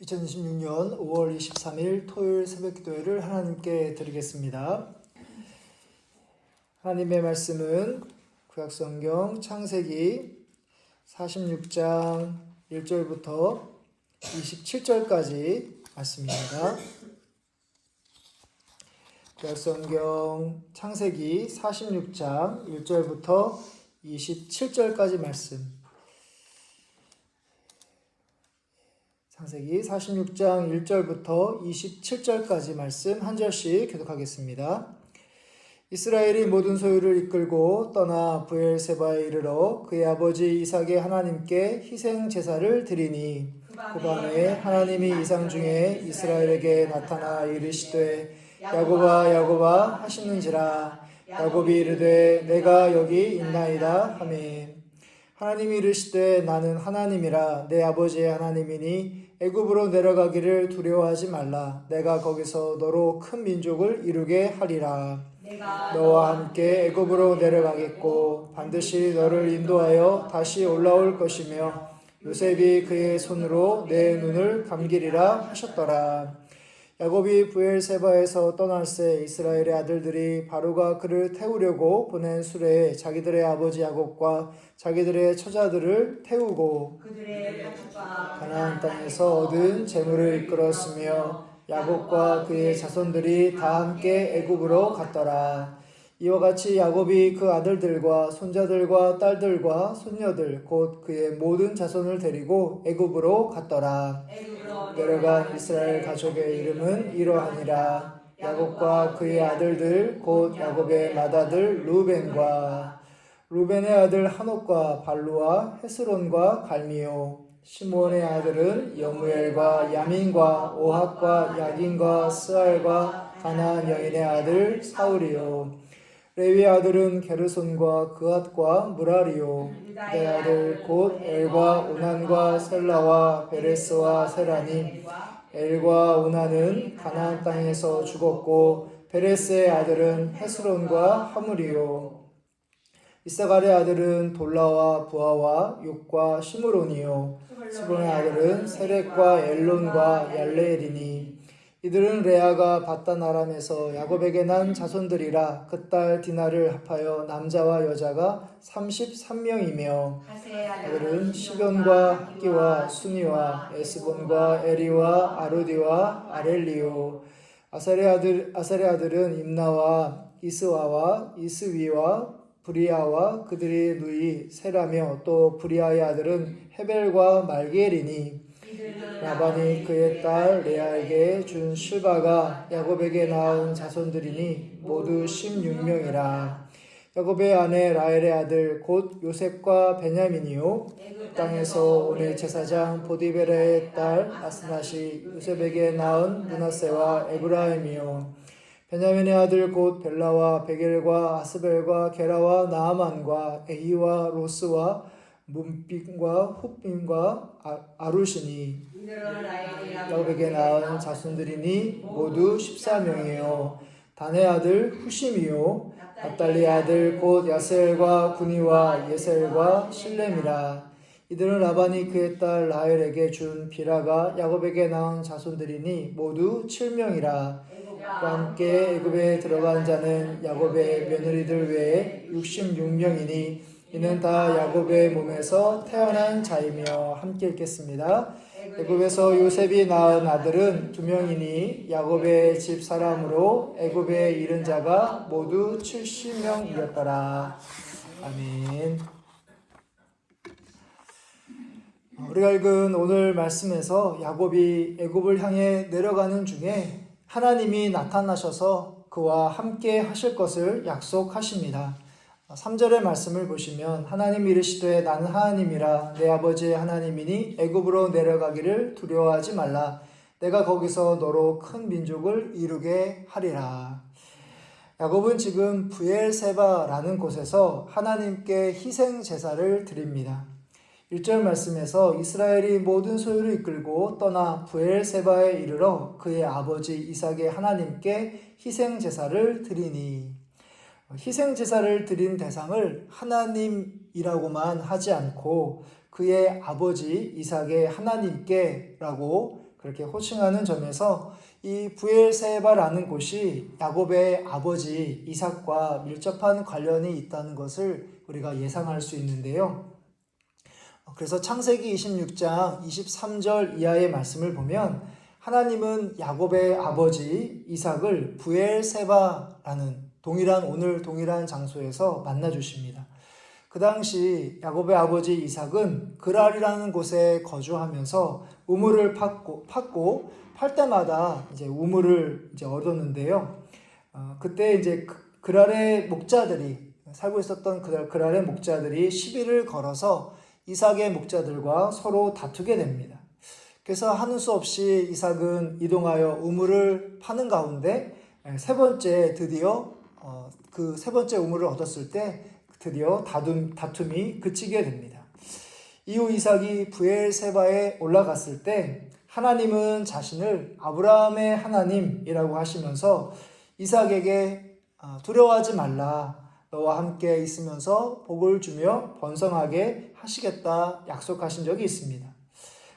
2026년 5월 23일 토요일 새벽기도회를 하나님께 드리겠습니다. 하나님의 말씀은 구약성경 창세기 46장 1절부터 27절까지 말씀입니다. 구약성경 창세기 46장 1절부터 27절까지 말씀. 창세기 46장 1절부터 27절까지 말씀 한 절씩 교독하겠습니다. 이스라엘이 모든 소유를 이끌고 떠나 브엘세바에 이르러 그의 아버지 이삭의 하나님께 희생 제사를 드리니 그 밤에 하나님이 이상 중에 이스라엘에게 나타나 이르시되 야곱아 야곱아 하시는지라. 야곱이 이르되 내가 여기 있나이다 하매 하나님이 이르시되 나는 하나님이라 내 아버지의 하나님이니 애굽으로 내려가기를 두려워하지 말라. 내가 거기서 너로 큰 민족을 이루게 하리라. 너와 함께 애굽으로 내려가겠고 반드시 너를 인도하여 다시 올라올 것이며 요셉이 그의 손으로 내 눈을 감기리라 하셨더라. 야곱이 브엘세바에서 떠날새 이스라엘의 아들들이 바로가 그를 태우려고 보낸 수레에 자기들의 아버지 야곱과 자기들의 처자들을 태우고 그들의 가축과 가나안 땅에서 얻은 재물을 이끌었으며 야곱과 그의 자손들이 다 함께 애굽으로 갔더라. 이와 같이 야곱이 그 아들들과 손자들과 딸들과 손녀들 곧 그의 모든 자손을 데리고 애굽으로 갔더라. 내려간 이스라엘 가족의 이름은 이러하니라. 야곱과 그의 아들들 곧 야곱의 맏아들 루벤의 아들 하놉과 발루와 헤스론과 갈미요. 시므온의 아들은 여무엘과 야민과 오핫과 야긴과 스알과 가나안 여인의 아들 사울이요. 레위의 아들은 게르손과 그앗과 무라리요. 유다의 아들 곧 엘과 오난과 셀라와 베레스와 세라니. 엘과 오난은 가나안 땅에서 죽었고 베레스의 아들은 헤스론과 하물이요. 이사갈의 아들은 돌라와 부하와 욕과 시므론이요. 스불론의 아들은 세렉과 엘론과 얄레엘이니. 이들은 레아가 바단 아람에서 야곱에게 난 자손들이라 그 딸 디나를 합하여 남자와 여자가 33명이며 아들은 시변과 학기와 수니와 에스본과 에리와 아루디와 아렐리오. 아셀의 아들은 임나와 이스와와 이스위와 브리아와 그들의 누이 세라며 또 브리아의 아들은 헤벨과 말기엘이니. 라반이 그의 딸 레아에게 준 실바가 야곱에게 낳은 자손들이니 모두 16명이라. 야곱의 아내 라헬의 아들 곧 요셉과 베냐민이요. 땅에서 오늘 제사장 보디베라의 딸 아스낫이 요셉에게 낳은 므낫세와 에브라임이요. 베냐민의 아들 곧 벨라와 베겔과 아스벨과 게라와 나아만과 에히와 로스와 문빔과 훗빔과 아루시니. 야곱에게 낳은 자손들이니 모두 14명이요. 단의 아들 후심이요. 납달리의 아들 곧 야스엘과 구니와 예셀과 실렘이라. 이들은 라반이 그의 딸 라헬에게 준 비라가 야곱에게 낳은 자손들이니 모두 7명이라. 그와 함께 애굽에 들어간 자는 야곱의 며느리들 외에 66명이니 이는 다 야곱의 몸에서 태어난 자이며. 함께 읽겠습니다. 애굽에서 요셉이 낳은 아들은 2명이니 야곱의 집 사람으로 애굽에 이른 자가 모두 70명이었더라. 아멘. 우리가 읽은 오늘 말씀에서 야곱이 애굽을 향해 내려가는 중에 하나님이 나타나셔서 그와 함께 하실 것을 약속하십니다. 3절의 말씀을 보시면 하나님이 이르시되 나는 하나님이라 내 아버지의 하나님이니 애굽으로 내려가기를 두려워하지 말라. 내가 거기서 너로 큰 민족을 이루게 하리라. 야곱은 지금 브엘세바라는 곳에서 하나님께 희생 제사를 드립니다. 1절 말씀에서 이스라엘이 모든 소유를 이끌고 떠나 브엘세바에 이르러 그의 아버지 이삭의 하나님께 희생 제사를 드리니. 희생 제사를 드린 대상을 하나님이라고만 하지 않고 그의 아버지 이삭의 하나님께라고 그렇게 호칭하는 점에서 이 브엘세바라는 곳이 야곱의 아버지 이삭과 밀접한 관련이 있다는 것을 우리가 예상할 수 있는데요. 그래서 창세기 26장 23절 이하의 말씀을 보면 하나님은 야곱의 아버지 이삭을 브엘세바라는 오늘 동일한 장소에서 만나 주십니다. 그 당시 야곱의 아버지 이삭은 그랄이라는 곳에 거주하면서 우물을 팠고 팔 때마다 이제 우물을 이제 얻었는데요. 그때 이제 그랄의 목자들이 살고 있었던 그랄의 목자들이 시비를 걸어서 이삭의 목자들과 서로 다투게 됩니다. 그래서 하는 수 없이 이삭은 이동하여 우물을 파는 가운데 그 세 번째 우물을 얻었을 때 드디어 다툼이 그치게 됩니다. 이후 이삭이 브엘세바에 올라갔을 때 하나님은 자신을 아브라함의 하나님이라고 하시면서 이삭에게 두려워하지 말라, 너와 함께 있으면서 복을 주며 번성하게 하시겠다 약속하신 적이 있습니다.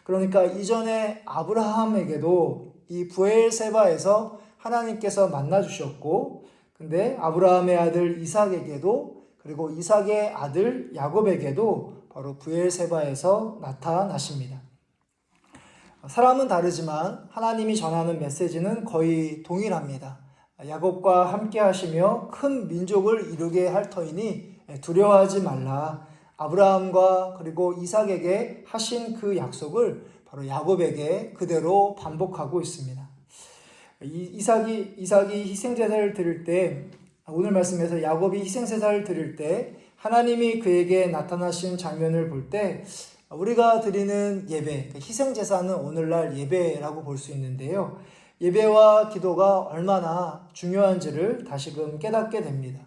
그러니까 이전에 아브라함에게도 이 브엘세바에서 하나님께서 만나 주셨고, 근데 아브라함의 아들 이삭에게도, 그리고 이삭의 아들 야곱에게도 바로 브엘세바에서 나타나십니다. 사람은 다르지만 하나님이 전하는 메시지는 거의 동일합니다. 야곱과 함께 하시며 큰 민족을 이루게 할 터이니 두려워하지 말라. 아브라함과 그리고 이삭에게 하신 그 약속을 바로 야곱에게 그대로 반복하고 있습니다. 이삭이 희생제사를 드릴 때, 오늘 말씀에서 야곱이 희생제사를 드릴 때 하나님이 그에게 나타나신 장면을 볼 때 우리가 드리는 예배, 희생제사는 오늘날 예배라고 볼 수 있는데요. 예배와 기도가 얼마나 중요한지를 다시금 깨닫게 됩니다.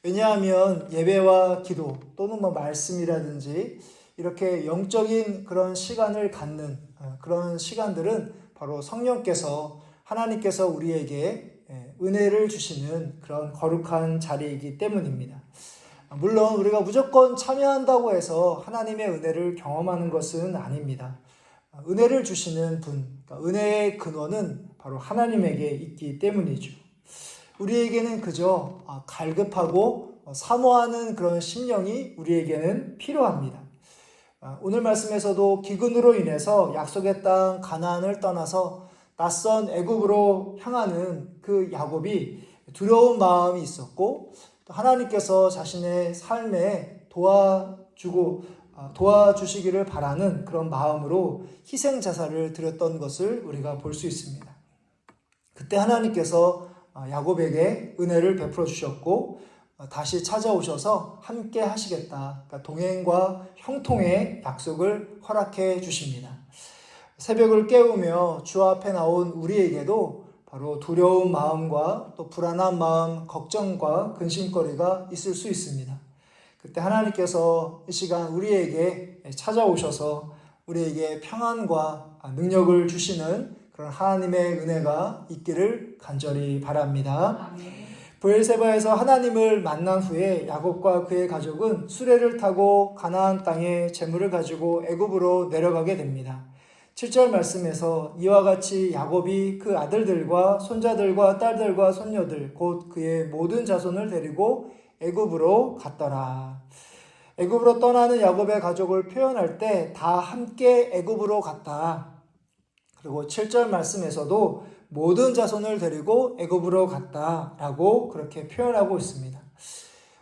왜냐하면 예배와 기도 또는 말씀이라든지 이렇게 영적인 그런 시간을 갖는 그런 시간들은 바로 성령께서 하나님께서 우리에게 은혜를 주시는 그런 거룩한 자리이기 때문입니다. 물론 우리가 무조건 참여한다고 해서 하나님의 은혜를 경험하는 것은 아닙니다. 은혜를 주시는 분, 그러니까 은혜의 근원은 바로 하나님에게 있기 때문이죠. 우리에게는 그저 갈급하고 사모하는 그런 심령이 우리에게는 필요합니다. 오늘 말씀에서도 기근으로 인해서 약속의 땅 가나안을 떠나서 낯선 애굽으로 향하는 그 야곱이 두려운 마음이 있었고, 하나님께서 자신의 삶에 도와주시기를 바라는 그런 마음으로 희생제사를 드렸던 것을 우리가 볼 수 있습니다. 그때 하나님께서 야곱에게 은혜를 베풀어 주셨고 다시 찾아오셔서 함께 하시겠다, 그러니까 동행과 형통의 약속을 허락해 주십니다. 새벽을 깨우며 주 앞에 나온 우리에게도 바로 두려운 마음과 또 불안한 마음, 걱정과 근심거리가 있을 수 있습니다. 그때 하나님께서 이 시간 우리에게 찾아오셔서 우리에게 평안과 능력을 주시는 그런 하나님의 은혜가 있기를 간절히 바랍니다. 브엘세바에서 하나님을 만난 후에 야곱과 그의 가족은 수레를 타고 가나안 땅에 재물을 가지고 애굽으로 내려가게 됩니다. 7절 말씀에서 이와 같이 야곱이 그 아들들과 손자들과 딸들과 손녀들 곧 그의 모든 자손을 데리고 애굽으로 갔더라. 애굽으로 떠나는 야곱의 가족을 표현할 때 다 함께 애굽으로 갔다. 그리고 7절 말씀에서도 모든 자손을 데리고 애굽으로 갔다라고 그렇게 표현하고 있습니다.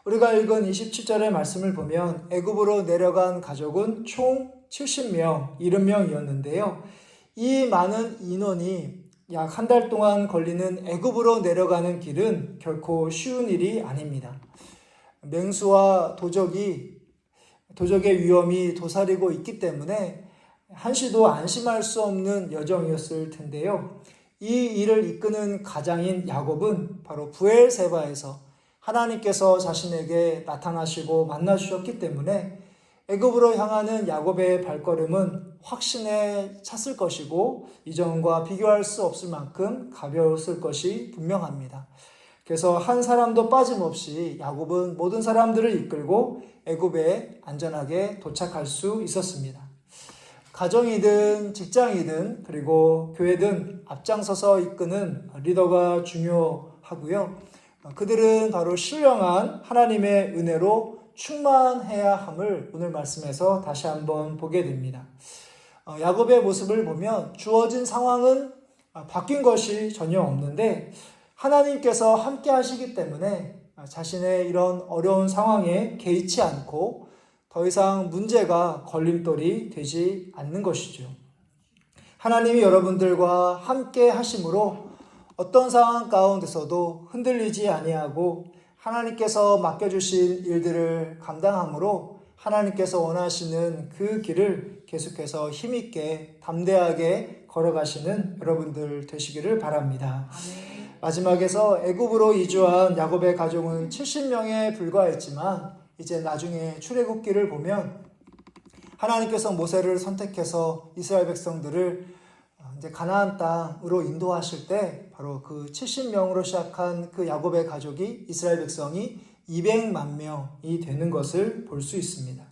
우리가 읽은 27절의 말씀을 보면 애굽으로 내려간 가족은 총 70명, 70명이었는데요. 이 많은 인원이 약 한 달 동안 걸리는 애굽으로 내려가는 길은 결코 쉬운 일이 아닙니다. 맹수와 도적의 위험이 도사리고 있기 때문에 한시도 안심할 수 없는 여정이었을 텐데요. 이 일을 이끄는 가장인 야곱은 바로 브엘세바에서 하나님께서 자신에게 나타나시고 만나 주셨기 때문에 애굽으로 향하는 야곱의 발걸음은 확신에 찼을 것이고 이전과 비교할 수 없을 만큼 가벼웠을 것이 분명합니다. 그래서 한 사람도 빠짐없이 야곱은 모든 사람들을 이끌고 애굽에 안전하게 도착할 수 있었습니다. 가정이든 직장이든 그리고 교회든 앞장서서 이끄는 리더가 중요하고요. 그들은 바로 신령한 하나님의 은혜로 충만해야 함을 오늘 말씀에서 다시 한번 보게 됩니다. 야곱의 모습을 보면 주어진 상황은 바뀐 것이 전혀 없는데 하나님께서 함께 하시기 때문에 자신의 이런 어려운 상황에 개의치 않고 더 이상 문제가 걸림돌이 되지 않는 것이죠. 하나님이 여러분들과 함께 하심으로 어떤 상황 가운데서도 흔들리지 아니하고 하나님께서 맡겨주신 일들을 감당함으로 하나님께서 원하시는 그 길을 계속해서 힘있게 담대하게 걸어가시는 여러분들 되시기를 바랍니다. 마지막에서 애굽으로 이주한 야곱의 가족은 70명에 불과했지만 이제 나중에 출애굽기를 보면 하나님께서 모세를 선택해서 이스라엘 백성들을 이제 가나안 땅으로 인도하실 때 바로 그 70명으로 시작한 그 야곱의 가족이 이스라엘 백성이 200만 명이 되는 것을 볼 수 있습니다.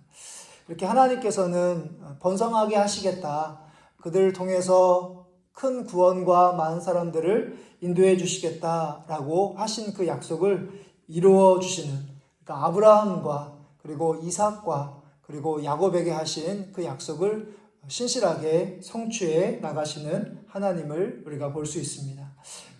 이렇게 하나님께서는 번성하게 하시겠다. 그들을 통해서 큰 구원과 많은 사람들을 인도해 주시겠다라고 하신 그 약속을 이루어 주시는, 그러니까 아브라함과 그리고 이삭과 그리고 야곱에게 하신 그 약속을 신실하게 성취해 나가시는 하나님을 우리가 볼 수 있습니다.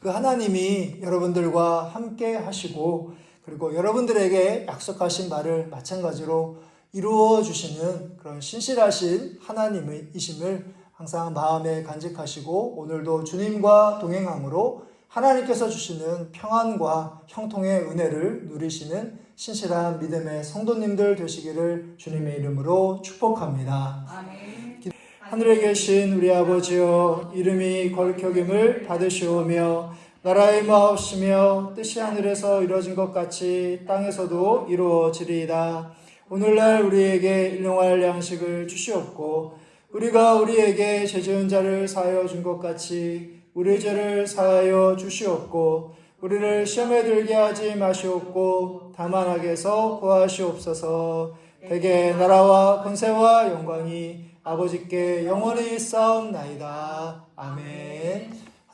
그 하나님이 여러분들과 함께 하시고 그리고 여러분들에게 약속하신 말을 마찬가지로 이루어 주시는 그런 신실하신 하나님이심을 항상 마음에 간직하시고 오늘도 주님과 동행함으로 하나님께서 주시는 평안과 형통의 은혜를 누리시는 신실한 믿음의 성도님들 되시기를 주님의 이름으로 축복합니다. 아멘. 하늘에 계신 우리 아버지여, 이름이 거룩히 여김을 받으시오며 나라의 마옵시며 뜻이 하늘에서 이루어진 것 같이 땅에서도 이루어지리이다. 오늘날 우리에게 일용할 양식을 주시옵고 우리가 우리에게 죄 지은 자를 사하여 준 것 같이 우리 죄를 사하여 주시옵고 우리를 시험에 들게 하지 마시옵고 다만 악에서 구하시옵소서. 대개 나라와 권세와 영광이 아버지께 영원히 쌓옵나이다. 아멘.